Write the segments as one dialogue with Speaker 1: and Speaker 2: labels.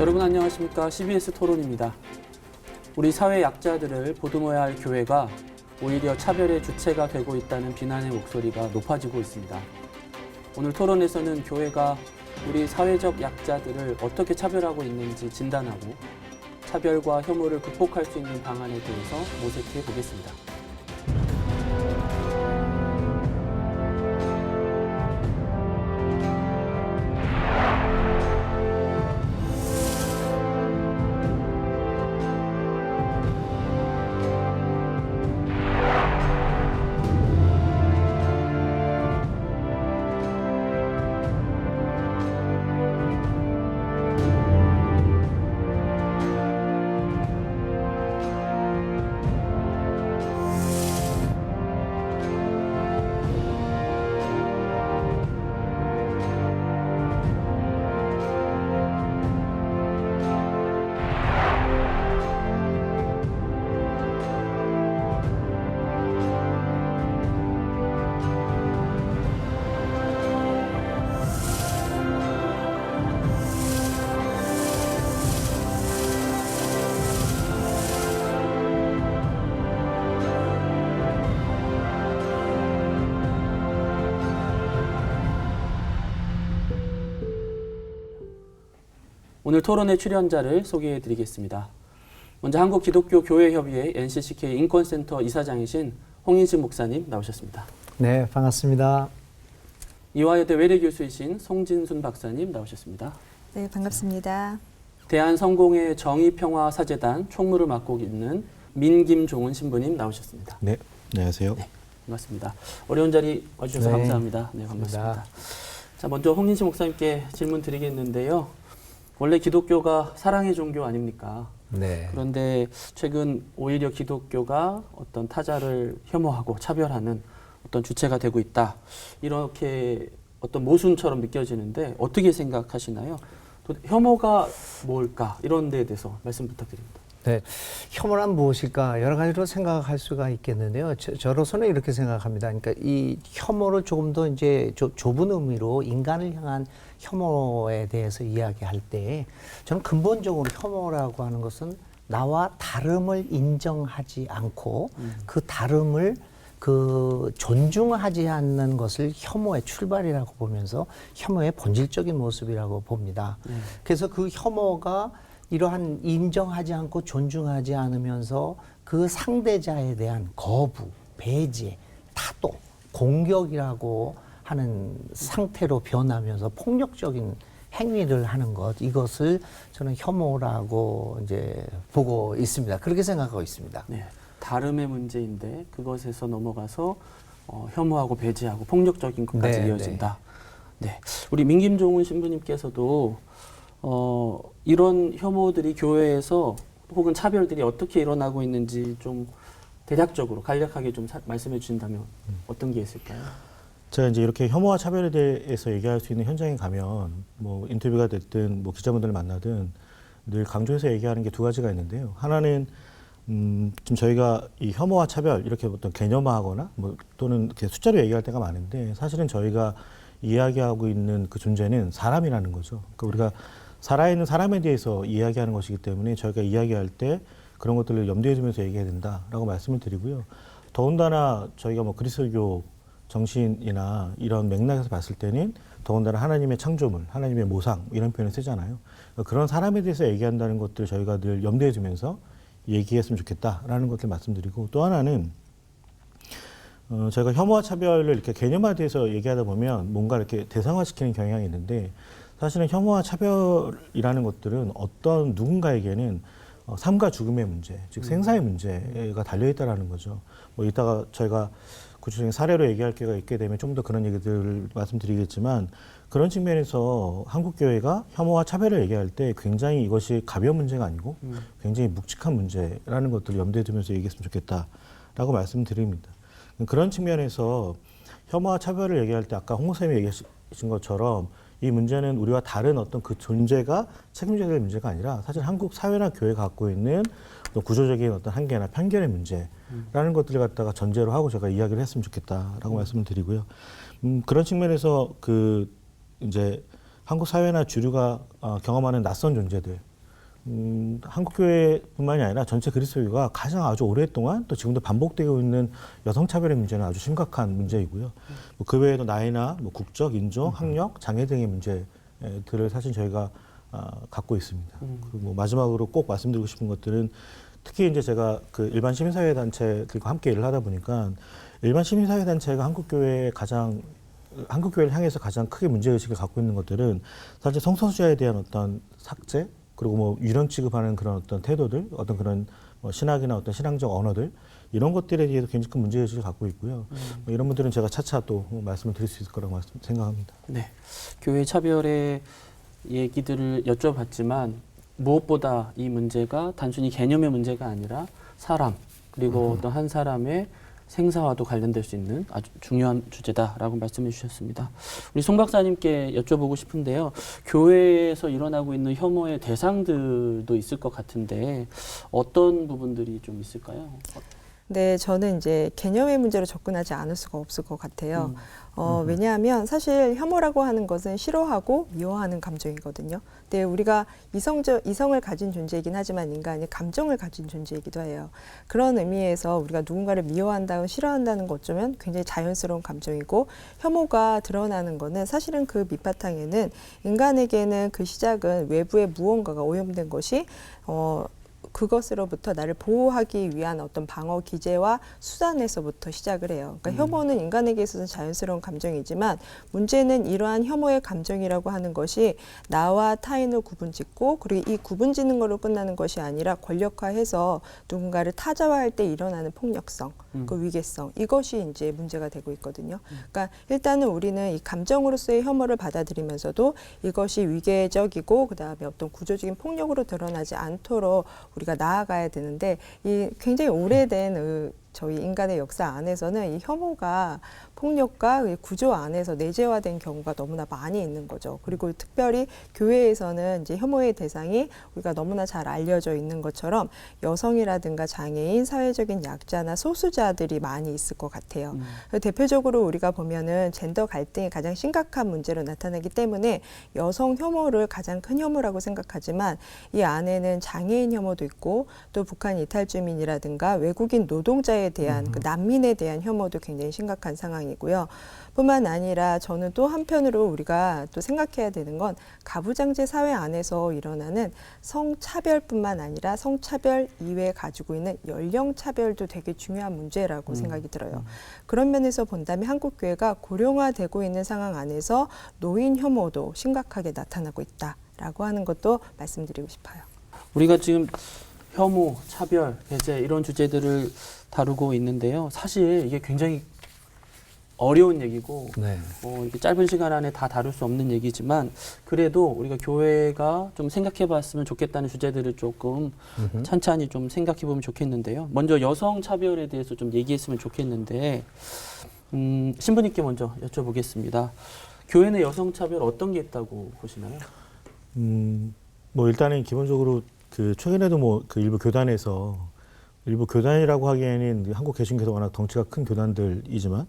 Speaker 1: 여러분 안녕하십니까? CBS 토론입니다. 우리 사회 약자들을 보듬어야 할 교회가 오히려 차별의 주체가 되고 있다는 비난의 목소리가 높아지고 있습니다. 오늘 토론에서는 교회가 우리 사회적 약자들을 어떻게 차별하고 있는지 진단하고 차별과 혐오를 극복할 수 있는 방안에 대해서 모색해 보겠습니다. 오늘 토론의 출연자를 소개해 드리겠습니다. 먼저 한국기독교교회협의회 NCCK 인권센터 이사장이신 홍인식 목사님 나오셨습니다.
Speaker 2: 네, 반갑습니다.
Speaker 1: 이화여대 외래교수이신 송진순 박사님 나오셨습니다.
Speaker 3: 네, 반갑습니다.
Speaker 1: 대한성공회 정의평화사재단 총무를 맡고 있는 민김종은 신부님 나오셨습니다.
Speaker 4: 네, 안녕하세요.
Speaker 1: 네, 반갑습니다. 어려운 자리 와주셔서
Speaker 2: 네,
Speaker 1: 감사합니다. 네, 반갑습니다. 자, 먼저 홍인식 목사님께 질문 드리겠는데요. 원래 기독교가 사랑의 종교 아닙니까?
Speaker 2: 네.
Speaker 1: 그런데 최근 오히려 기독교가 어떤 타자를 혐오하고 차별하는 어떤 주체가 되고 있다. 이렇게 어떤 모순처럼 느껴지는데 어떻게 생각하시나요? 또 혐오가 뭘까? 이런 데에 대해서 말씀 부탁드립니다.
Speaker 2: 네, 혐오란 무엇일까 여러 가지로 생각할 수가 있겠는데요. 저로서는 이렇게 생각합니다. 그러니까 이 혐오를 조금 더 이제 좁은 의미로 인간을 향한 혐오에 대해서 이야기할 때 저는 근본적으로 혐오라고 하는 것은 나와 다름을 인정하지 않고 그 다름을 존중하지 않는 것을 혐오의 출발이라고 보면서 혐오의 본질적인 모습이라고 봅니다. 그래서 그 혐오가 이러한 인정하지 않고 존중하지 않으면서 그 상대자에 대한 거부, 배제, 타도, 공격이라고 하는 상태로 변하면서 폭력적인 행위를 하는 것, 이것을 저는 혐오라고 이제 보고 있습니다. 그렇게 생각하고 있습니다.
Speaker 1: 네, 다름의 문제인데 그것에서 넘어가서 혐오하고 배제하고 폭력적인 것까지
Speaker 2: 네,
Speaker 1: 이어진다. 네, 우리 민김종은 신부님께서도 이런 혐오들이 교회에서 혹은 차별들이 어떻게 일어나고 있는지 좀 대략적으로 간략하게 좀 말씀해 주신다면 어떤 게 있을까요?
Speaker 4: 제가 이제 이렇게 혐오와 차별에 대해서 얘기할 수 있는 현장에 가면 뭐 인터뷰가 됐든 뭐 기자분들을 만나든 늘 강조해서 얘기하는 게 두 가지가 있는데요. 하나는 좀 저희가 이 혐오와 차별 이렇게 어떤 개념화하거나 뭐 또는 이렇게 숫자로 얘기할 때가 많은데 사실은 저희가 이야기하고 있는 그 존재는 사람이라는 거죠. 그러니까 우리가 살아있는 사람에 대해서 이야기하는 것이기 때문에 저희가 이야기할 때 그런 것들을 염두에 두면서 얘기해야 된다라고 말씀을 드리고요. 더군다나 저희가 뭐 그리스도교 정신이나 이런 맥락에서 봤을 때는 더군다나 하나님의 창조물, 하나님의 모상 이런 표현을 쓰잖아요. 그러니까 그런 사람에 대해서 얘기한다는 것들을 저희가 늘 염두에 두면서 얘기했으면 좋겠다라는 것을 말씀드리고 또 하나는 저희가 혐오와 차별을 이렇게 개념화돼서 얘기하다 보면 뭔가 이렇게 대상화시키는 경향이 있는데 사실은 혐오와 차별이라는 것들은 어떤 누군가에게는 삶과 죽음의 문제, 즉 생사의 문제가 달려있다라는 거죠. 뭐 이따가 저희가 구체적인 사례로 얘기할 기회가 있게 되면 좀 더 그런 얘기들을 말씀드리겠지만 그런 측면에서 한국교회가 혐오와 차별을 얘기할 때 굉장히 이것이 가벼운 문제가 아니고 굉장히 묵직한 문제라는 것들을 염두에 두면서 얘기했으면 좋겠다라고 말씀드립니다. 그런 측면에서 혐오와 차별을 얘기할 때 아까 홍 목사님이 얘기하신 것처럼 이 문제는 우리와 다른 어떤 그 존재가 책임져야 될 문제가 아니라 사실 한국 사회나 교회가 갖고 있는 구조적인 어떤 한계나 편견의 문제라는 것들을 갖다가 전제로 하고 제가 이야기를 했으면 좋겠다라고 말씀을 드리고요. 그런 측면에서 그 이제 한국 사회나 주류가 경험하는 낯선 존재들 한국교회뿐만이 아니라 전체 그리스도교가 가장 아주 오랫동안 또 지금도 반복되고 있는 여성차별의 문제는 아주 심각한 문제이고요. 뭐 그 외에도 나이나 뭐 국적, 인종, 학력, 장애 등의 문제들을 사실 저희가 갖고 있습니다. 그리고 뭐 마지막으로 꼭 말씀드리고 싶은 것들은 특히 이제 제가 그 일반 시민사회단체들과 함께 일을 하다 보니까 일반 시민사회단체가 한국교회를 향해서 가장 크게 문제의식을 갖고 있는 것들은 사실 성소수자에 대한 어떤 삭제, 그리고 뭐 유령 취급하는 그런 어떤 태도들, 어떤 그런 뭐 신학이나 어떤 신앙적 언어들, 이런 것들에 대해서 굉장히 큰 문제의식을 갖고 있고요. 뭐 이런 분들은 제가 차차 또 말씀을 드릴 수 있을 거라고 생각합니다.
Speaker 1: 네. 교회 차별의 얘기들을 여쭤봤지만 무엇보다 이 문제가 단순히 개념의 문제가 아니라 사람, 그리고 어떤 한 사람의 생사와도 관련될 수 있는 아주 중요한 주제다라고 말씀해 주셨습니다. 우리 송 박사님께 여쭤보고 싶은데요. 교회에서 일어나고 있는 혐오의 대상들도 있을 것 같은데 어떤 부분들이 좀 있을까요?
Speaker 3: 네, 저는 이제 개념의 문제로 접근하지 않을 수가 없을 것 같아요. 왜냐하면 사실 혐오라고 하는 것은 싫어하고 미워하는 감정이거든요. 근데 우리가 이성을 가진 존재이긴 하지만 인간이 감정을 가진 존재이기도 해요. 그런 의미에서 우리가 누군가를 미워한다고 싫어한다는 것 어쩌면 굉장히 자연스러운 감정이고, 혐오가 드러나는 거는 사실은 그 밑바탕에는 인간에게는 그 시작은 외부의 무언가가 오염된 것이 그것으로부터 나를 보호하기 위한 어떤 방어 기제와 수단에서부터 시작을 해요. 그러니까 혐오는 인간에게 있어서는 자연스러운 감정이지만 문제는 이러한 혐오의 감정이라고 하는 것이 나와 타인을 구분짓고, 그리고 이 구분짓는 걸로 끝나는 것이 아니라 권력화해서 누군가를 타자화할 때 일어나는 폭력성, 그 위계성, 이것이 이제 문제가 되고 있거든요. 그러니까 일단은 우리는 이 감정으로서의 혐오를 받아들이면서도 이것이 위계적이고 그다음에 어떤 구조적인 폭력으로 드러나지 않도록 우리가 나아가야 되는데, 이 굉장히 오래된 저희 인간의 역사 안에서는 이 혐오가 폭력과 구조 안에서 내재화된 경우가 너무나 많이 있는 거죠. 그리고 특별히 교회에서는 이제 혐오의 대상이 우리가 너무나 잘 알려져 있는 것처럼 여성이라든가 장애인, 사회적인 약자나 소수자들이 많이 있을 것 같아요. 대표적으로 우리가 보면은 젠더 갈등이 가장 심각한 문제로 나타나기 때문에 여성 혐오를 가장 큰 혐오라고 생각하지만, 이 안에는 장애인 혐오도 있고 또 북한 이탈주민이라든가 외국인 노동자에 대한 그 난민에 대한 혐오도 굉장히 심각한 상황이고요. 뿐만 아니라 저는 또 한편으로 우리가 또 생각해야 되는 건 가부장제 사회 안에서 일어나는 성차별뿐만 아니라 성차별 이외에 가지고 있는 연령차별도 되게 중요한 문제라고 생각이 들어요. 그런 면에서 본다면 한국교회가 고령화되고 있는 상황 안에서 노인 혐오도 심각하게 나타나고 있다라고 하는 것도 말씀드리고 싶어요.
Speaker 1: 우리가 지금 혐오, 차별, 배제 이런 주제들을 다루고 있는데요. 사실 이게 굉장히 어려운 얘기고
Speaker 2: 네.
Speaker 1: 이렇게 짧은 시간 안에 다 다룰 수 없는 얘기지만, 그래도 우리가 교회가 좀 생각해 봤으면 좋겠다는 주제들을 조금 찬찬히 좀 생각해 보면 좋겠는데요. 먼저 여성 차별에 대해서 좀 얘기했으면 좋겠는데, 신부님께 먼저 여쭤보겠습니다. 교회는 여성 차별 어떤 게 있다고 보시나요?
Speaker 4: 뭐 일단은 기본적으로 그 최근에도 뭐 그 일부 교단이라고 하기에는 한국 개신교에서 워낙 덩치가 큰 교단들이지만,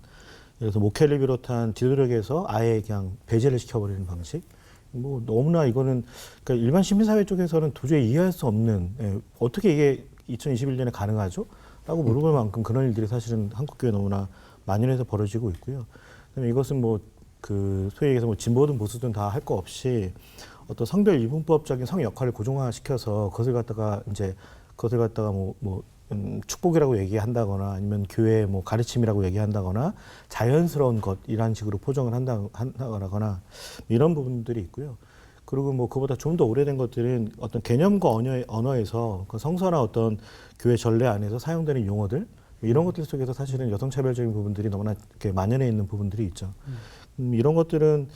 Speaker 4: 그래서 목회를 비롯한 지도력에서 아예 그냥 배제를 시켜버리는 방식. 뭐 너무나 이거는 그러니까 일반 시민사회 쪽에서는 도저히 이해할 수 없는, 어떻게 이게 2021년에 가능하죠? 라고 물어볼 만큼 그런 일들이 사실은 한국교회에 너무나 만연해서 벌어지고 있고요. 그다음에 이것은 뭐 그 소위 얘기해서 뭐 진보든 보수든 다 할 거 없이 어떤 성별 이분법적인 성 역할을 고정화시켜서 그것을 갖다가 축복이라고 얘기한다거나 아니면 교회의 뭐 가르침이라고 얘기한다거나 자연스러운 것이라는 식으로 포장을 한다거나 이런 부분들이 있고요. 그리고 뭐 그보다 좀 더 오래된 것들은 어떤 개념과 언어에서 그 성서나 어떤 교회 전례 안에서 사용되는 용어들 이런 것들 속에서 사실은 여성차별적인 부분들이 너무나 이렇게 만연해 있는 부분들이 있죠. 이런 것들은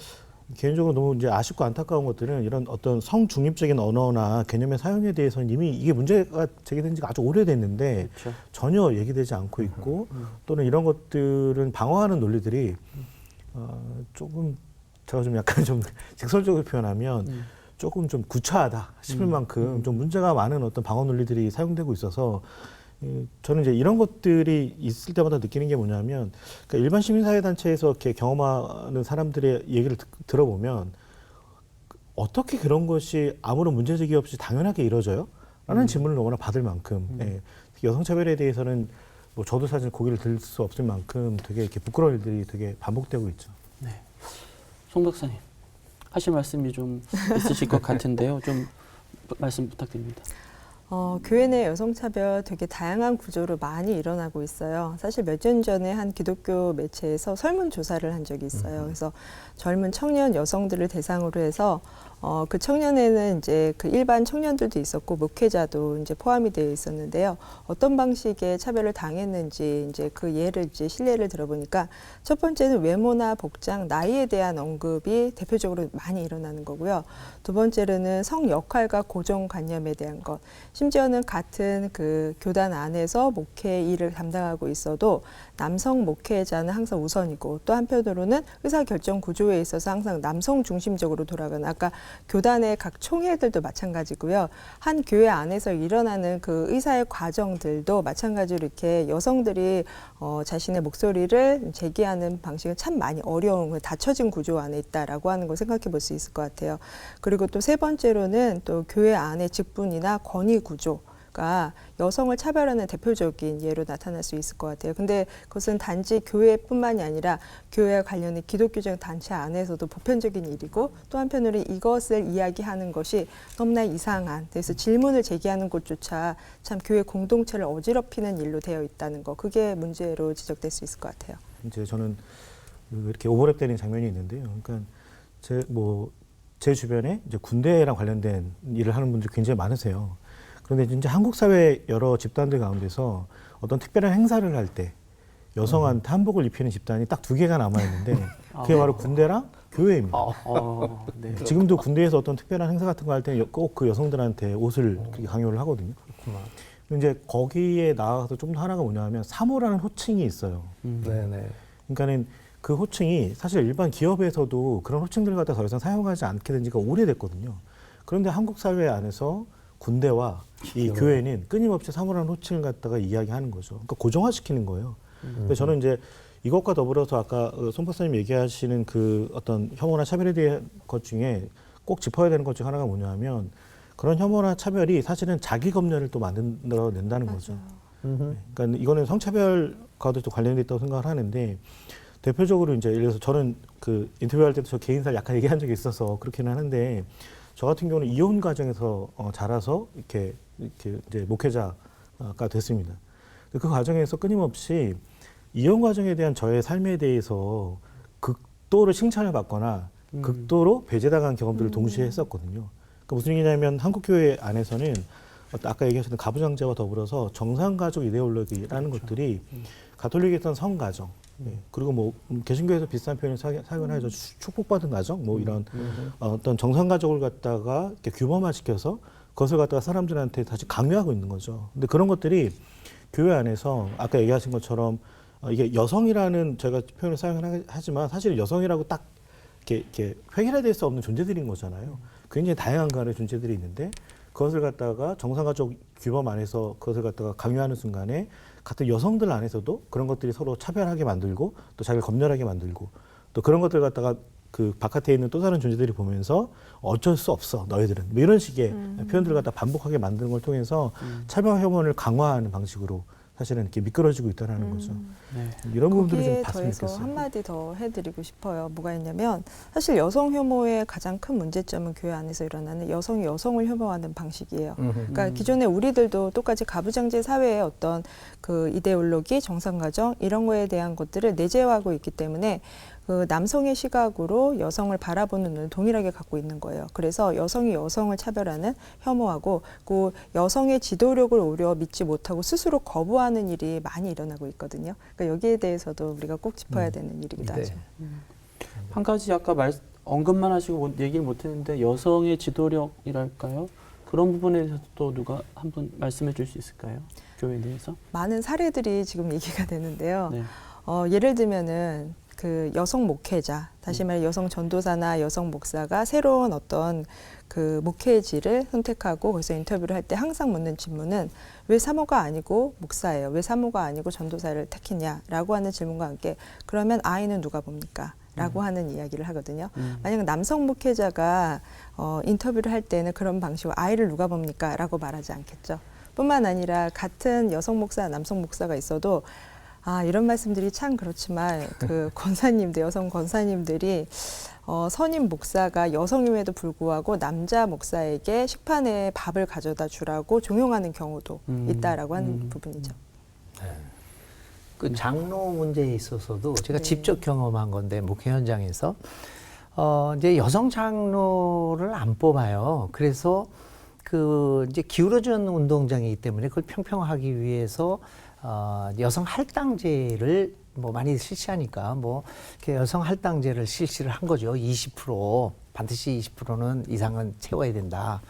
Speaker 4: 개인적으로 너무 이제 아쉽고 안타까운 것들은 이런 어떤 성중립적인 언어나 개념의 사용에 대해서는 이미 이게 문제가 제기된 지가 아주 오래됐는데
Speaker 1: 그렇죠.
Speaker 4: 전혀 얘기되지 않고 있고 또는 이런 것들은 방어하는 논리들이 조금 제가 좀 약간 좀 직설적으로 표현하면 조금 좀 구차하다 싶을 만큼 좀 문제가 많은 어떤 방어 논리들이 사용되고 있어서 저는 이제 이런 것들이 있을 때마다 느끼는 게 뭐냐면, 그러니까 일반 시민사회단체에서 이렇게 경험하는 사람들의 얘기를 들어보면 어떻게 그런 것이 아무런 문제제기 없이 당연하게 이루어져요? 라는 질문을 너무나 받을 만큼 예, 여성차별에 대해서는 뭐 저도 사실 고개를 들 수 없을 만큼 되게 이렇게 부끄러운 일들이 되게 반복되고 있죠.
Speaker 1: 네. 송 박사님 하실 말씀이 좀 있으실 것 같은데요. 좀 말씀 부탁드립니다.
Speaker 3: 교회 내 여성차별 되게 다양한 구조로 많이 일어나고 있어요. 사실 몇 년 전에 한 기독교 매체에서 설문조사를 한 적이 있어요. 그래서 젊은 청년 여성들을 대상으로 해서 그 청년에는 이제 그 일반 청년들도 있었고 목회자도 이제 포함이 되어 있었는데요. 어떤 방식의 차별을 당했는지 이제 그 실례를 들어보니까 첫 번째는 외모나 복장, 나이에 대한 언급이 대표적으로 많이 일어나는 거고요. 두 번째로는 성 역할과 고정관념에 대한 것. 심지어는 같은 그 교단 안에서 목회 일을 담당하고 있어도 남성 목회자는 항상 우선이고 또 한편으로는 의사결정 구조에 있어서 항상 남성 중심적으로 돌아가는 아까 교단의 각 총회들도 마찬가지고요. 한 교회 안에서 일어나는 그 의사의 과정들도 마찬가지로 이렇게 여성들이 자신의 목소리를 제기하는 방식은 참 많이 어려운 닫혀진 구조 안에 있다라고 하는 걸 생각해 볼 수 있을 것 같아요. 그리고 또 세 번째로는 또 교회 안의 직분이나 권위 구조가 여성을 차별하는 대표적인 예로 나타날 수 있을 것 같아요. 근데 그것은 단지 교회뿐만이 아니라 교회와 관련된 기독교적 단체 안에서도 보편적인 일이고 또 한편으로 이것을 이야기하는 것이 너무나 이상한 그래서 질문을 제기하는 곳조차 참 교회 공동체를 어지럽히는 일로 되어 있다는 거 그게 문제로 지적될 수 있을 것 같아요.
Speaker 4: 이제 저는 이렇게 오버랩되는 장면이 있는데요. 그러니까 제 주변에 이제 군대랑 관련된 일을 하는 분들이 굉장히 많으세요. 그런데 이제 한국 사회 여러 집단들 가운데서 어떤 특별한 행사를 할 때 여성한테 한복을 입히는 집단이 딱 2개가 남아 있는데 그게 바로 군대랑 교회입니다.
Speaker 1: 네.
Speaker 4: 지금도 군대에서 어떤 특별한 행사 같은 거 할 때 꼭 그 여성들한테 옷을 그렇게 강요를 하거든요. 근데 이제 거기에 나아가서 좀 더 하나가 뭐냐면 사모라는 호칭이 있어요.
Speaker 2: 네네.
Speaker 4: 그러니까는 그 호칭이 사실 일반 기업에서도 그런 호칭들을 갖다 더 이상 사용하지 않게 된 지가 오래됐거든요. 그런데 한국 사회 안에서 군대와 이 교회는 끊임없이 사모라는 호칭을 갖다가 이야기하는 거죠. 그러니까 고정화시키는 거예요. 근데 저는 이제 이것과 더불어서 아까 송 박사님 얘기하시는 그 어떤 혐오나 차별에 대한 것 중에 꼭 짚어야 되는 것 중 하나가 뭐냐면 그런 혐오나 차별이 사실은 자기 검열을 또 만들어낸다는 거죠. 그러니까 이거는 성차별과도 또 관련돼 있다고 생각을 하는데 대표적으로 이제 예를 들어서 저는 그 인터뷰할 때도 저 개인사를 약간 얘기한 적이 있어서 그렇기는 하는데 저 같은 경우는 이혼 과정에서 자라서 이렇게 이제 목회자가 됐습니다. 그 과정에서 끊임없이 이혼 과정에 대한 저의 삶에 대해서 극도로 칭찬을 받거나 극도로 배제당한 경험들을 동시에 했었거든요. 그러니까 무슨 얘기냐면 한국교회 안에서는 아까 얘기하셨던 가부장제와 더불어서 정상가족 이데올로기라는 것들이 가톨릭에서는 성가정, 그리고 뭐 개신교에서 비슷한 표현을 사용을 하죠. 축복받은 가정, 뭐 이런 어떤 정상가족을 갖다가 이렇게 규범화시켜서 그것을 갖다가 사람들한테 다시 강요하고 있는 거죠. 근데 그런 것들이 교회 안에서 아까 얘기하신 것처럼 이게 여성이라는 제가 표현을 사용을 하지만 사실 여성이라고 딱 이렇게 획일화될 수 없는 존재들인 거잖아요. 굉장히 다양한 간의 존재들이 있는데 그것을 갖다가 정상가족 규범 안에서 그것을 갖다가 강요하는 순간에 같은 여성들 안에서도 그런 것들이 서로 차별하게 만들고 또 자기를 검열하게 만들고 또 그런 것들 갖다가 그 바깥에 있는 또 다른 존재들이 보면서 어쩔 수 없어 너희들은 뭐 이런 식의 표현들을 갖다 반복하게 만드는 걸 통해서 차별 혐오를 강화하는 방식으로 사실은 이렇게 미끄러지고 있다는 거죠.
Speaker 1: 네.
Speaker 4: 이런 부분들을 좀
Speaker 3: 거기에
Speaker 4: 봤으면
Speaker 3: 더해서
Speaker 4: 좋겠어요.
Speaker 3: 한마디 더 해드리고 싶어요. 뭐가 있냐면 사실 여성 혐오의 가장 큰 문제점은 교회 안에서 일어나는 여성이 여성을 혐오하는 방식이에요. 그러니까 기존에 우리들도 똑같이 가부장제 사회의 어떤 그 이데올로기, 정상가정 이런 거에 대한 것들을 내재화하고 있기 때문에 그 남성의 시각으로 여성을 바라보는 눈을 동일하게 갖고 있는 거예요. 그래서 여성이 여성을 차별하는, 혐오하고 그 여성의 지도력을 오히려 믿지 못하고 스스로 거부하는 일이 많이 일어나고 있거든요. 그러니까 여기에 대해서도 우리가 꼭 짚어야 되는 일이기도
Speaker 2: 네.
Speaker 3: 하죠.
Speaker 1: 한 가지 아까 언급만 하시고 얘기를 못했는데 여성의 지도력이랄까요? 그런 부분에 대해서 또 누가 한번 말씀해 줄 수 있을까요? 교회 내에서?
Speaker 3: 많은 사례들이 지금 얘기가 되는데요.
Speaker 1: 네.
Speaker 3: 예를 들면은 그 여성 목회자, 다시 말해 여성 전도사나 여성 목사가 새로운 어떤 그 목회지를 선택하고 거기서 인터뷰를 할 때 항상 묻는 질문은 왜 사모가 아니고 목사예요? 왜 사모가 아니고 전도사를 택했냐라고 하는 질문과 함께 그러면 아이는 누가 봅니까? 라고 하는 이야기를 하거든요. 만약 남성 목회자가 인터뷰를 할 때는 그런 방식으로 아이를 누가 봅니까? 라고 말하지 않겠죠. 뿐만 아니라 같은 여성 목사, 남성 목사가 있어도 이런 말씀들이 참 그렇지만 그 권사님들, 여성 권사님들이 선임 목사가 여성임에도 불구하고 남자 목사에게 식판에 밥을 가져다 주라고 종용하는 경우도 있다라고 하는 부분이죠.
Speaker 2: 그 장로 문제에 있어서도 제가 직접 경험한 건데 목회 현장에서 이제 여성 장로를 안 뽑아요. 그래서 그 이제 기울어진 운동장이기 때문에 그걸 평평하기 위해서 여성 할당제를 뭐 많이 실시하니까 뭐 이렇게 여성 할당제를 실시를 한 거죠. 20% 반드시 20%는 이상은 채워야 된다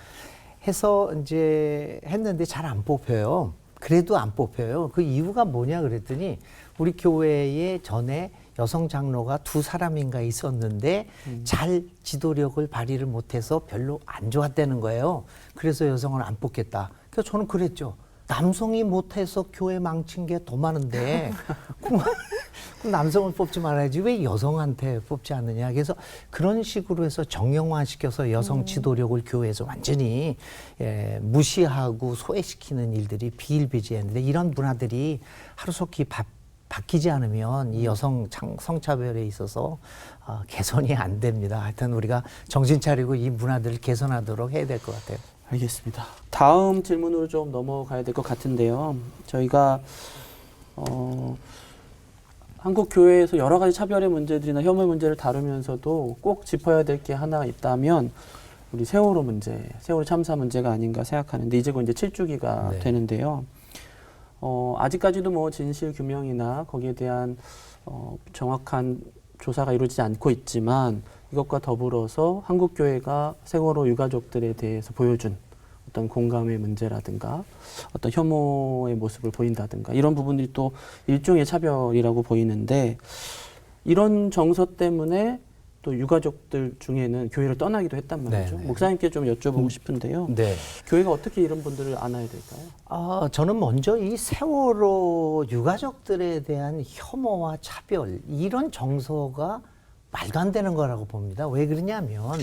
Speaker 2: 해서 이제 했는데 잘 안 뽑혀요. 그래도 안 뽑혀요. 그 이유가 뭐냐 그랬더니 우리 교회에 전에 여성 장로가 2사람인가 있었는데 잘 지도력을 발휘를 못해서 별로 안 좋았다는 거예요. 그래서 여성을 안 뽑겠다. 그래서 저는 그랬죠. 남성이 못해서 교회 망친 게 더 많은데 그럼 남성을 뽑지 말아야지 왜 여성한테 뽑지 않느냐. 그래서 그런 식으로 해서 정형화시켜서 여성 지도력을 교회에서 완전히 무시하고 소외시키는 일들이 비일비재했는데 이런 문화들이 하루속히 바뀌지 않으면 이 여성 성차별에 있어서 개선이 안 됩니다. 하여튼 우리가 정신 차리고 이 문화들을 개선하도록 해야 될 것 같아요.
Speaker 1: 알겠습니다. 다음 질문으로 좀 넘어가야 될 것 같은데요. 저희가 한국 교회에서 여러 가지 차별의 문제들이나 혐오의 문제를 다루면서도 꼭 짚어야 될 게 하나 있다면 우리 세월호 문제, 세월호 참사 문제가 아닌가 생각하는데 이제 곧 이제 7주기가
Speaker 2: 네.
Speaker 1: 되는데요. 아직까지도 뭐 진실 규명이나 거기에 대한 정확한 조사가 이루어지지 않고 있지만 이것과 더불어서 한국 교회가 세월호 유가족들에 대해서 보여준 어떤 공감의 문제라든가 어떤 혐오의 모습을 보인다든가 이런 부분들이 또 일종의 차별이라고 보이는데 이런 정서 때문에 또 유가족들 중에는 교회를 떠나기도 했단 말이죠.
Speaker 2: 네네.
Speaker 1: 목사님께 좀 여쭤보고 싶은데요.
Speaker 2: 네.
Speaker 1: 교회가 어떻게 이런 분들을 안아야 될까요?
Speaker 2: 저는 먼저 이 세월호 유가족들에 대한 혐오와 차별 이런 정서가 말도 안 되는 거라고 봅니다. 왜 그러냐면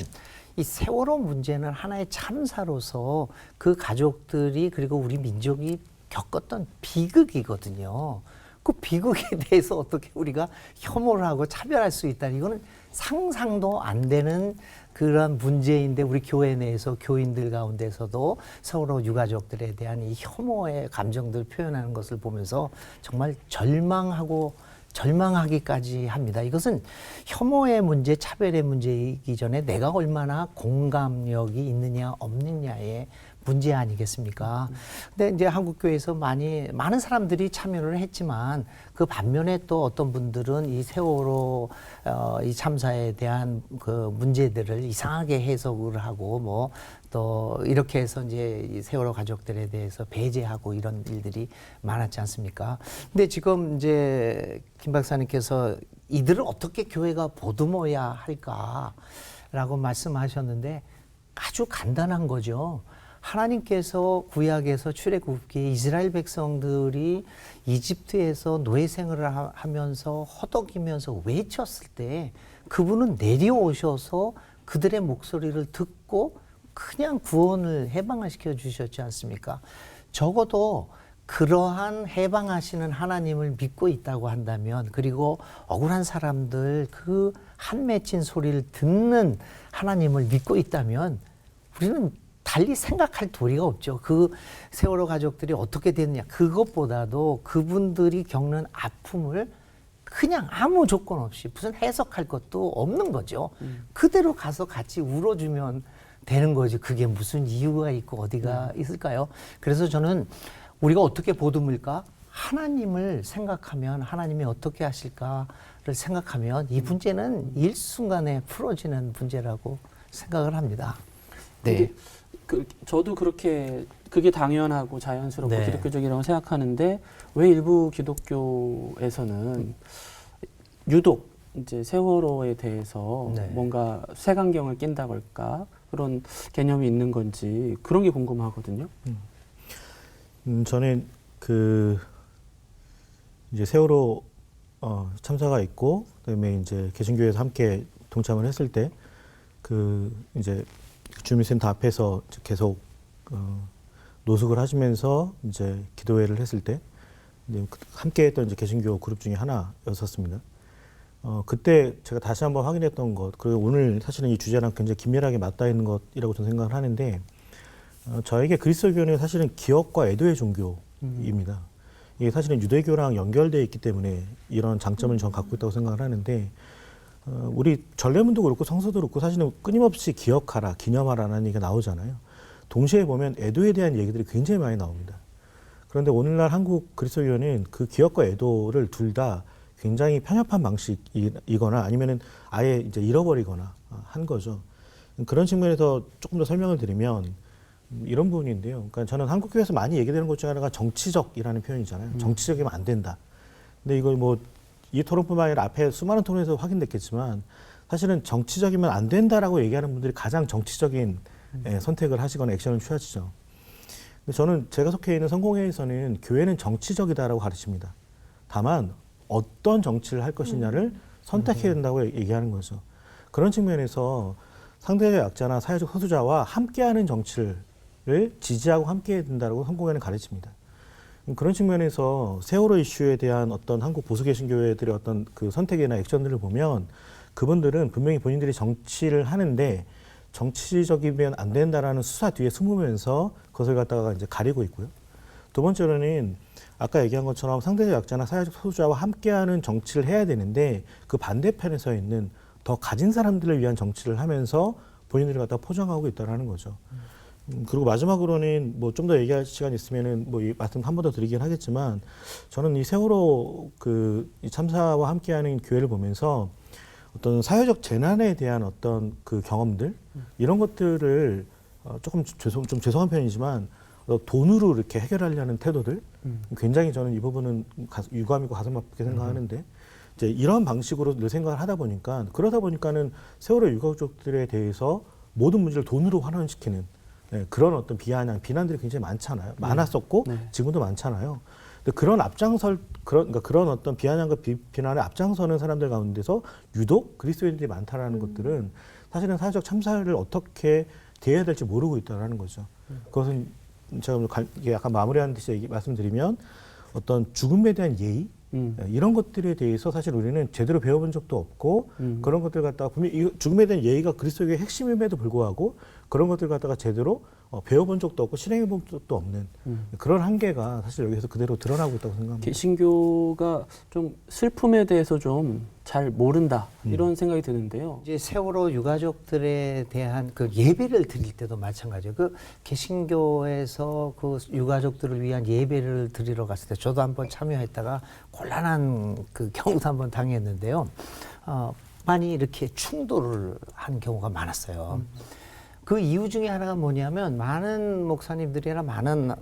Speaker 2: 이 세월호 문제는 하나의 참사로서 그 가족들이 그리고 우리 민족이 겪었던 비극이거든요. 그 비극에 대해서 어떻게 우리가 혐오를 하고 차별할 수 있다. 이거는 상상도 안 되는 그런 문제인데 우리 교회 내에서 교인들 가운데서도 세월호 유가족들에 대한 이 혐오의 감정들을 표현하는 것을 보면서 정말 절망하기까지 합니다. 이것은 혐오의 문제, 차별의 문제이기 전에 내가 얼마나 공감력이 있느냐 없느냐의 문제 아니겠습니까? 근데 이제 한국교회에서 많은 사람들이 참여를 했지만 그 반면에 또 어떤 분들은 이 세월호 이 참사에 대한 그 문제들을 이상하게 해석을 하고 뭐 또 이렇게 해서 이제 이 세월호 가족들에 대해서 배제하고 이런 일들이 많았지 않습니까? 근데 지금 이제 김 박사님께서 이들을 어떻게 교회가 보듬어야 할까라고 말씀하셨는데 아주 간단한 거죠. 하나님께서 구약에서 출애굽기에 이스라엘 백성들이 이집트에서 노예 생활을 하면서 허덕이면서 외쳤을 때 그분은 내려오셔서 그들의 목소리를 듣고 그냥 구원을 해방을 시켜 주셨지 않습니까? 적어도 그러한 해방하시는 하나님을 믿고 있다고 한다면 그리고 억울한 사람들 그 한 맺힌 소리를 듣는 하나님을 믿고 있다면 우리는 달리 생각할 도리가 없죠. 그 세월호 가족들이 어떻게 됐느냐. 그것보다도 그분들이 겪는 아픔을 그냥 아무 조건 없이 무슨 해석할 것도 없는 거죠. 그대로 가서 같이 울어주면 되는 거지. 그게 무슨 이유가 있고 어디가 있을까요? 그래서 저는 우리가 어떻게 보듬을까? 하나님을 생각하면 하나님이 어떻게 하실까를 생각하면 이 문제는 일순간에 풀어지는 문제라고 생각을 합니다. 네.
Speaker 1: 저도 그게 당연하고 자연스럽고
Speaker 2: 네.
Speaker 1: 기독교적이라고 생각하는데 왜 일부 기독교에서는 유독 이제 세월호에 대해서
Speaker 2: 네.
Speaker 1: 뭔가 색안경을 낀다고 할까 그런 개념이 있는 건지 그런 게 궁금하거든요.
Speaker 4: 저는 이제 세월호 참사가 있고 그다음에 이제 개신교에서 함께 동참을 했을 때 그 이제 주민센터 앞에서 계속 노숙을 하시면서 이제 기도회를 했을 때 이제 함께했던 이제 개신교 그룹 중에 하나였었습니다. 그때 제가 다시 한번 확인했던 것, 그리고 오늘 사실은 이 주제랑 굉장히 긴밀하게 맞닿아 있는 것이라고 저는 생각을 하는데, 저에게 그리스도교는 사실은 기억과 애도의 종교입니다. 이게 사실은 유대교랑 연결되어 있기 때문에 이런 장점을 저는 갖고 있다고 생각을 하는데, 우리 전례문도 그렇고 성서도 그렇고 사실은 끊임없이 기억하라, 기념하라는 얘기가 나오잖아요. 동시에 보면 애도에 대한 얘기들이 굉장히 많이 나옵니다. 그런데 오늘날 한국 그리스도교는 그 기억과 애도를 둘 다 굉장히 편협한 방식이거나 아니면은 아예 이제 잃어버리거나 한 거죠. 그런 측면에서 조금 더 설명을 드리면 이런 부분인데요. 그러니까 저는 한국교회에서 많이 얘기되는 것 중에 하나가 정치적이라는 표현이잖아요. 정치적이면 안 된다. 근데 이거 뭐 이 토론뿐만 아니라 앞에 수많은 토론에서 확인됐겠지만 사실은 정치적이면 안 된다라고 얘기하는 분들이 가장 정치적인 선택을 하시거나 액션을 취하시죠. 근데 저는 제가 속해 있는 성공회에서는 교회는 정치적이다라고 가르칩니다. 다만 어떤 정치를 할 것이냐를 선택해야 된다고 얘기하는 거죠. 그런 측면에서 상대적 약자나 사회적 소수자와 함께하는 정치를 지지하고 함께해야 된다고 성공회는 가르칩니다. 그런 측면에서 세월호 이슈에 대한 어떤 한국 보수 개신교회들의 어떤 그 선택이나 액션들을 보면 그분들은 분명히 본인들이 정치를 하는데 정치적이면 안 된다라는 수사 뒤에 숨으면서 그것을 갖다가 이제 가리고 있고요. 두 번째로는 아까 얘기한 것처럼 상대적 약자나 사회적 소수자와 함께하는 정치를 해야 되는데 그 반대편에 서 있는 더 가진 사람들을 위한 정치를 하면서 본인들이 갖다 포장하고 있다는 거죠. 그리고 마지막으로는 뭐 좀 더 얘기할 시간이 있으면은 뭐 이 말씀 한 번 더 드리긴 하겠지만 저는 이 세월호 이 참사와 함께하는 교회를 보면서 어떤 사회적 재난에 대한 어떤 그 경험들 이런 것들을 조금 좀 죄송한 편이지만 돈으로 이렇게 해결하려는 태도들 굉장히 저는 이 부분은 유감이고 가슴 아프게 생각하는데 이제 이런 방식으로 늘 생각을 하다 보니까 그러다 보니까는 세월호 유가족들에 대해서 모든 문제를 돈으로 환원시키는 그런 어떤 비난들이 굉장히 많잖아요. 많았었고 지금도 많잖아요. 근데 그런 어떤 비아냥과 비난에 앞장서는 사람들 가운데서 유독 그리스도인들이 많다라는 것들은 사실은 사회적 참사를 어떻게 대해야 될지 모르고 있다라는 거죠. 그것은 제가 약간 마무리하는 듯이 말씀드리면 어떤 죽음에 대한 예의 이런 것들에 대해서 사실 우리는 제대로 배워본 적도 없고 그런 것들 갖다가 분명히 죽음에 대한 예의가 그리스도교의 핵심임에도 불구하고 그런 것들 갖다가 제대로 배워본 적도 없고 실행해본 적도 없는 그런 한계가 사실 여기서 그대로 드러나고 있다고 생각합니다.
Speaker 1: 개신교가 좀 슬픔에 대해서 좀 잘 모른다 이런 생각이 드는데요.
Speaker 2: 이제 세월호 유가족들에 대한 그 예배를 드릴 때도 마찬가지예요. 그 개신교에서 그 유가족들을 위한 예배를 드리러 갔을 때 저도 한번 참여했다가 곤란한 그 경우도 한번 당했는데요. 많이 이렇게 충돌을 한 경우가 많았어요. 그 이유 중에 하나가 뭐냐면 많은 목사님들이나 많은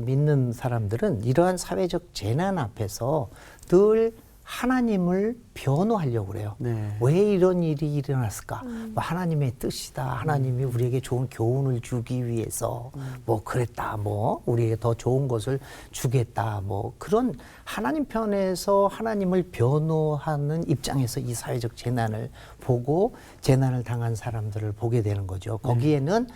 Speaker 2: 믿는 사람들은 이러한 사회적 재난 앞에서 늘 하나님을 변호하려고 그래요.
Speaker 1: 네.
Speaker 2: 왜 이런 일이 일어났을까? 뭐 하나님의 뜻이다. 하나님이 우리에게 좋은 교훈을 주기 위해서 뭐 그랬다. 뭐 우리에게 더 좋은 것을 주겠다. 뭐 그런 하나님 편에서 하나님을 변호하는 입장에서 이 사회적 재난을 보고 재난을 당한 사람들을 보게 되는 거죠. 거기에는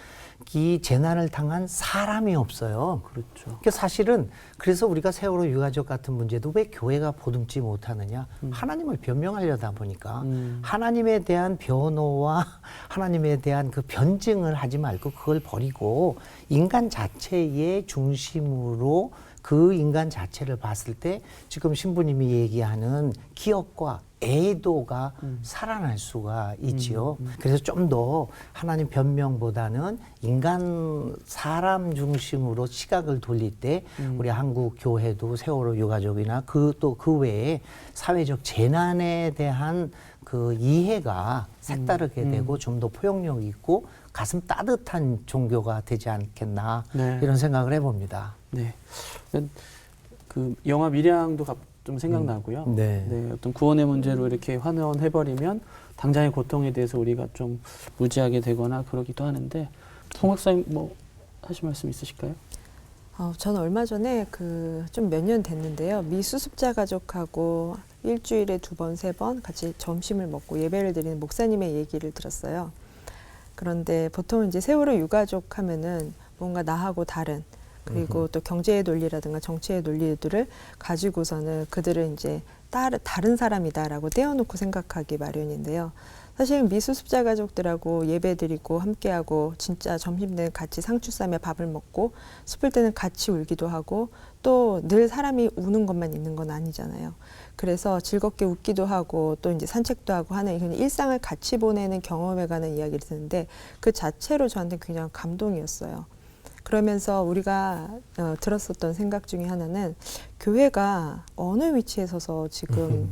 Speaker 2: 이 재난을 당한 사람이 없어요.
Speaker 1: 그렇죠.
Speaker 2: 그러니까 사실은 그래서 우리가 세월호 유가족 같은 문제도 왜 교회가 보듬지 못하느냐? 하나님을 변명하려다 보니까 하나님에 대한 변호와 하나님에 대한 그 변증을 하지 말고 그걸 버리고 인간 자체의 중심으로 그 인간 자체를 봤을 때 지금 신부님이 얘기하는 기억과 애도가 살아날 수가 있지요. 그래서 좀 더 하나님 변명보다는 인간 사람 중심으로 시각을 돌릴 때 우리 한국 교회도 세월호 유가족이나 또 그 외에 사회적 재난에 대한 그 이해가 색다르게 되고 좀 더 포용력 있고 가슴 따뜻한 종교가 되지 않겠나 이런 생각을 해봅니다.
Speaker 1: 네. 그 영화 미량도 좀 생각나고요. 네, 어떤 구원의 문제로 이렇게 환원해버리면 당장의 고통에 대해서 우리가 좀 무지하게 되거나 그러기도 하는데 홍 박사님 뭐 하실 말씀 있으실까요?
Speaker 3: 저는 얼마 전에 좀 몇 년 됐는데요. 미수습자 가족하고 일주일에 2번, 3번 같이 점심을 먹고 예배를 드리는 목사님의 얘기를 들었어요. 그런데 보통 이제 세월호 유가족 하면은 뭔가 나하고 다른 그리고 또 경제의 논리라든가 정치의 논리들을 가지고서는 그들은 이제 다른 사람이다라고 떼어놓고 생각하기 마련인데요. 사실 미수습자 가족들하고 예배드리고 함께하고 진짜 점심 때는 같이 상추 싸며 밥을 먹고 슬플 때는 같이 울기도 하고 또 늘 사람이 우는 것만 있는 건 아니잖아요. 그래서 즐겁게 웃기도 하고 또 이제 산책도 하고 하는 이런 일상을 같이 보내는 경험에 관한 이야기를 듣는데 그 자체로 저한테 굉장히 감동이었어요. 그러면서 우리가 들었었던 생각 중에 하나는 교회가 어느 위치에 서서 지금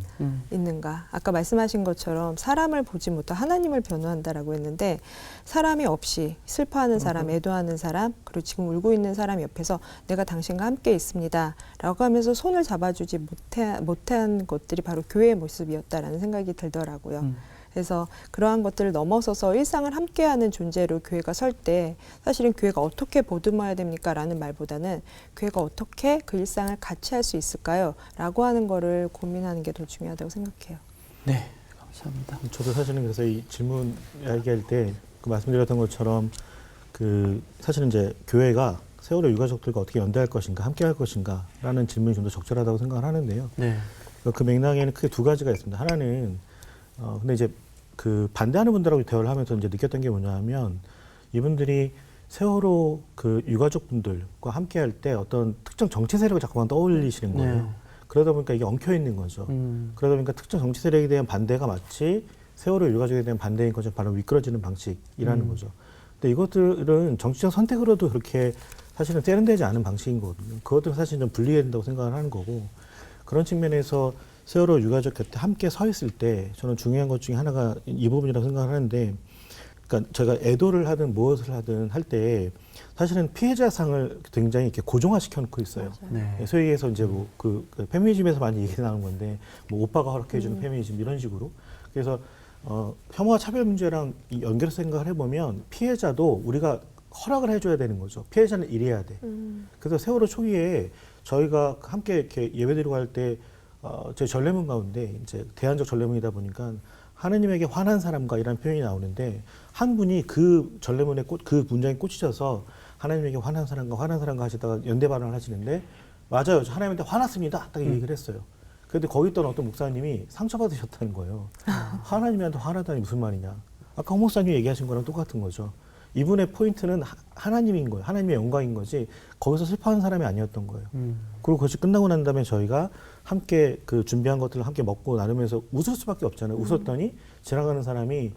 Speaker 3: 있는가. 아까 말씀하신 것처럼 사람을 보지 못하 하나님을 변호한다라고 했는데 사람이 없이 슬퍼하는 사람, 애도하는 사람, 그리고 지금 울고 있는 사람 옆에서 내가 당신과 함께 있습니다. 라고 하면서 손을 잡아주지 못한 것들이 바로 교회의 모습이었다라는 생각이 들더라고요. 그래서 그러한 것들을 넘어서서 일상을 함께하는 존재로 교회가 설 때 사실은 교회가 어떻게 보듬어야 됩니까? 라는 말보다는 교회가 어떻게 그 일상을 같이 할 수 있을까요? 라고 하는 거를 고민하는 게 더 중요하다고 생각해요.
Speaker 1: 네, 감사합니다.
Speaker 4: 저도 사실은 그래서 이 질문 이야기할 때 그 말씀드렸던 것처럼 그 사실은 이제 교회가 세월호 유가족들과 어떻게 연대할 것인가, 함께할 것인가라는 질문이 좀 더 적절하다고 생각을 하는데요.
Speaker 1: 네.
Speaker 4: 그 맥락에는 크게 두 가지가 있습니다. 하나는 근데 이제 그 반대하는 분들하고 대화를 하면서 이제 느꼈던 게 뭐냐면 이분들이 세월호 그 유가족분들과 함께할 때 어떤 특정 정치 세력을 자꾸만 떠올리시는 거예요.
Speaker 1: 네.
Speaker 4: 그러다 보니까 이게 엉켜 있는 거죠. 그러다 보니까 특정 정치 세력에 대한 반대가 마치 세월호 유가족에 대한 반대인 것처럼 바로 미끄러지는 방식이라는 거죠. 근데 이것들은 정치적 선택으로도 그렇게 사실은 세련되지 않은 방식인 거거든요. 그것들은 사실 좀 분리해야 된다고 생각을 하는 거고 그런 측면에서 세월호 유가족 곁에 함께 서 있을 때 저는 중요한 것 중에 하나가 이 부분이라고 생각을 하는데 그러니까 제가 애도를 하든 무엇을 하든 할 때 사실은 피해자상을 굉장히 이렇게 고정화시켜 놓고 있어요.
Speaker 1: 네.
Speaker 4: 소위 해서 이제 뭐 그 페미니즘에서 많이 얘기 나오는 건데 뭐 오빠가 허락해주는 페미니즘 이런 식으로 그래서 혐오와 차별 문제랑 연결해서 생각을 해보면 피해자도 우리가 허락을 해줘야 되는 거죠. 피해자는 이래야 돼. 그래서 세월호 초기에 저희가 함께 이렇게 예배드리고 할 때 제 전례문 가운데 이제 대안적 전례문이다 보니까 하느님에게 화난 사람과 이런 표현이 나오는데 한 분이 그 전례문에 그 문장에 꽂히셔서 하나님에게 화난 사람과 하시다가 연대 발언을 하시는데 맞아요. 저 하나님한테 화났습니다. 딱 얘기를 했어요. 그런데 거기 있던 어떤 목사님이 상처받으셨다는 거예요. 하나님한테 화나다니 무슨 말이냐. 아까 홍 목사님이 얘기하신 거랑 똑같은 거죠. 이분의 포인트는 하나님인 거예요. 하나님의 영광인 거지 거기서 슬퍼하는 사람이 아니었던 거예요. 그리고 그것이 끝나고 난 다음에 저희가 함께 그 준비한 것들을 함께 먹고 나누면서 웃을 수밖에 없잖아요. 웃었더니 지나가는 사람이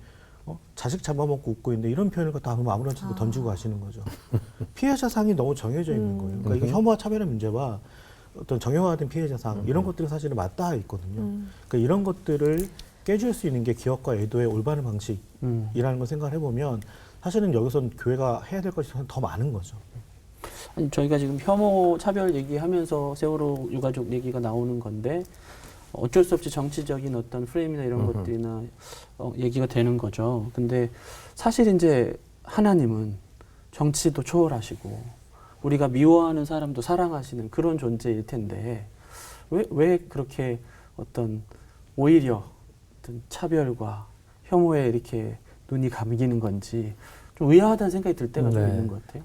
Speaker 4: 자식 잡아먹고 웃고 있는데 이런 표현을 갖다 아무렇지 않게 던지고 가시는 거죠. 피해자 상이 너무 정해져 있는 거예요. 그러니까 이게 혐오와 차별의 문제와 어떤 정형화된 피해자 상 이런 것들은 사실은 맞닿아 있거든요. 그러니까 이런 것들을 깨줄 수 있는 게 기억과 애도의 올바른 방식이라는 걸 생각을 해보면 사실은 여기서는 교회가 해야 될 것이 더 많은 거죠.
Speaker 1: 아니, 저희가 지금 혐오 차별 얘기하면서 세월호 유가족 얘기가 나오는 건데 어쩔 수 없이 정치적인 어떤 프레임이나 이런 것들이나 얘기가 되는 거죠. 근데 사실 이제 하나님은 정치도 초월하시고 우리가 미워하는 사람도 사랑하시는 그런 존재일 텐데 왜 그렇게 어떤 오히려 어떤 차별과 혐오에 이렇게 눈이 감기는 건지 좀 의아하다는 생각이 들 때가 좀 있는 것 같아요.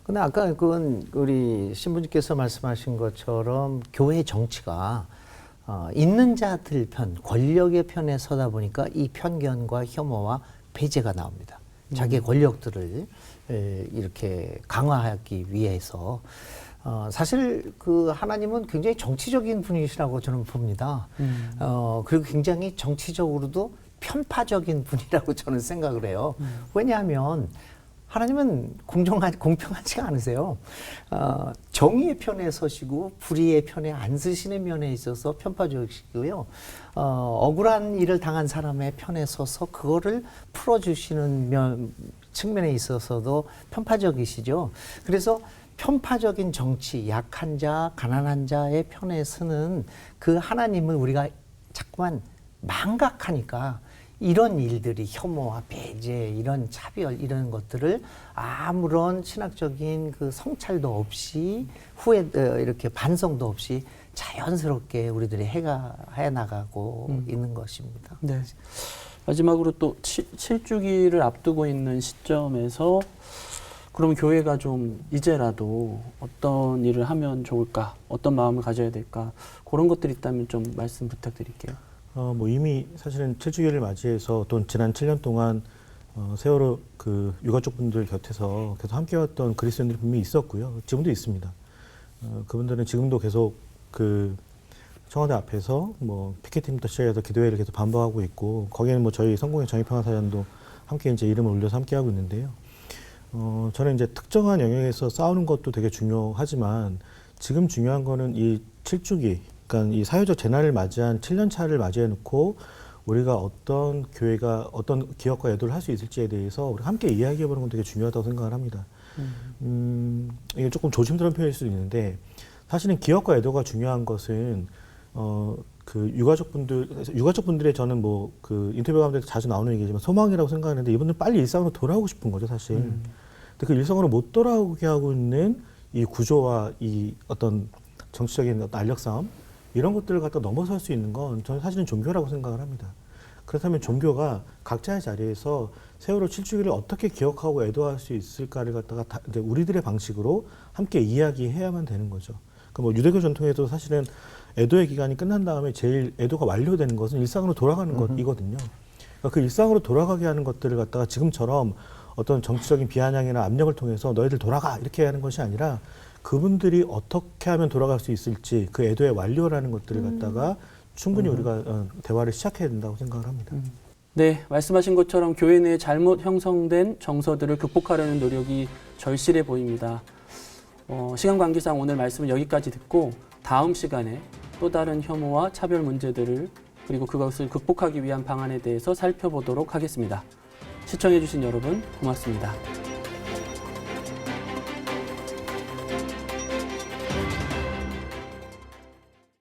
Speaker 2: 근데 아까 그건 우리 신부님께서 말씀하신 것처럼 교회 정치가 있는 자들 편, 권력의 편에 서다 보니까 이 편견과 혐오와 배제가 나옵니다. 자기의 권력들을 이렇게 강화하기 위해서 사실 그 하나님은 굉장히 정치적인 분이시라고 저는 봅니다. 그리고 굉장히 정치적으로도 편파적인 분이라고 저는 생각을 해요. 왜냐하면 하나님은 공평하지 않으세요. 정의의 편에 서시고 불의의 편에 안 서시는 면에 있어서 편파적이시고요. 억울한 일을 당한 사람의 편에 서서 그거를 풀어주시는 측면에 있어서도 편파적이시죠. 그래서 편파적인 정치, 약한 자, 가난한 자의 편에 서는 그 하나님을 우리가 자꾸만 망각하니까 이런 일들이 혐오와 배제, 이런 차별, 이런 것들을 아무런 신학적인 그 성찰도 없이 후에 이렇게 반성도 없이 자연스럽게 우리들이 해 나가고 있는 것입니다.
Speaker 1: 네. 마지막으로 또 7주기를 앞두고 있는 시점에서 그럼 교회가 좀 이제라도 어떤 일을 하면 좋을까? 어떤 마음을 가져야 될까? 그런 것들이 있다면 좀 말씀 부탁드릴게요.
Speaker 4: 뭐 이미 사실은 7주기를 맞이해서 또 지난 7년 동안 세월호 그 유가족 분들 곁에서 계속 함께왔던 그리스도인들이 분명히 있었고요. 지금도 있습니다. 그분들은 지금도 계속 그 청와대 앞에서 뭐 피켓팅부터 시작해서 기도회를 계속 반복하고 있고, 거기에는 뭐 저희 성공의 정의평화사전도 함께 이제 이름을 올려서 함께하고 있는데요. 저는 이제 특정한 영역에서 싸우는 것도 되게 중요하지만 지금 중요한 거는 이 7주기, 그러니까 이 사회적 재난을 맞이한 7년 차를 맞이해 놓고 우리가 어떤 교회가 어떤 기업과 애도를 할 수 있을지에 대해서 우리 함께 이야기해 보는 건 되게 중요하다고 생각을 합니다. 이게 조금 조심스러운 표현일 수도 있는데, 사실은 기업과 애도가 중요한 것은 그 유가족분들의 저는 뭐 그 인터뷰 가운데 자주 나오는 얘기지만 소망이라고 생각하는데, 이분들 빨리 일상으로 돌아오고 싶은 거죠, 사실. 근데 그 일상으로 못 돌아오게 하고 있는 이 구조와 이 어떤 정치적인 어떤 알력 싸움, 이런 것들을 갖다 넘어설 수 있는 건 저는 사실은 종교라고 생각을 합니다. 그렇다면 종교가 각자의 자리에서 세월호 7주기를 어떻게 기억하고 애도할 수 있을까를 갖다가 이제 우리들의 방식으로 함께 이야기해야만 되는 거죠. 그러니까 뭐 유대교 전통에도 사실은 애도의 기간이 끝난 다음에 제일 애도가 완료되는 것은 일상으로 돌아가는 것이거든요. 그러니까 그 일상으로 돌아가게 하는 것들을 갖다가 지금처럼 어떤 정치적인 비아냥이나 압력을 통해서 너희들 돌아가 이렇게 하는 것이 아니라, 그분들이 어떻게 하면 돌아갈 수 있을지 그 애도의 완료라는 것들을 갖다가 충분히 우리가 대화를 시작해야 된다고 생각을 합니다.
Speaker 1: 네, 말씀하신 것처럼 교회 내에 잘못 형성된 정서들을 극복하려는 노력이 절실해 보입니다. 시간 관계상 오늘 말씀은 여기까지 듣고 다음 시간에 또 다른 혐오와 차별 문제들을 그리고 그것을 극복하기 위한 방안에 대해서 살펴보도록 하겠습니다. 시청해주신 여러분 고맙습니다.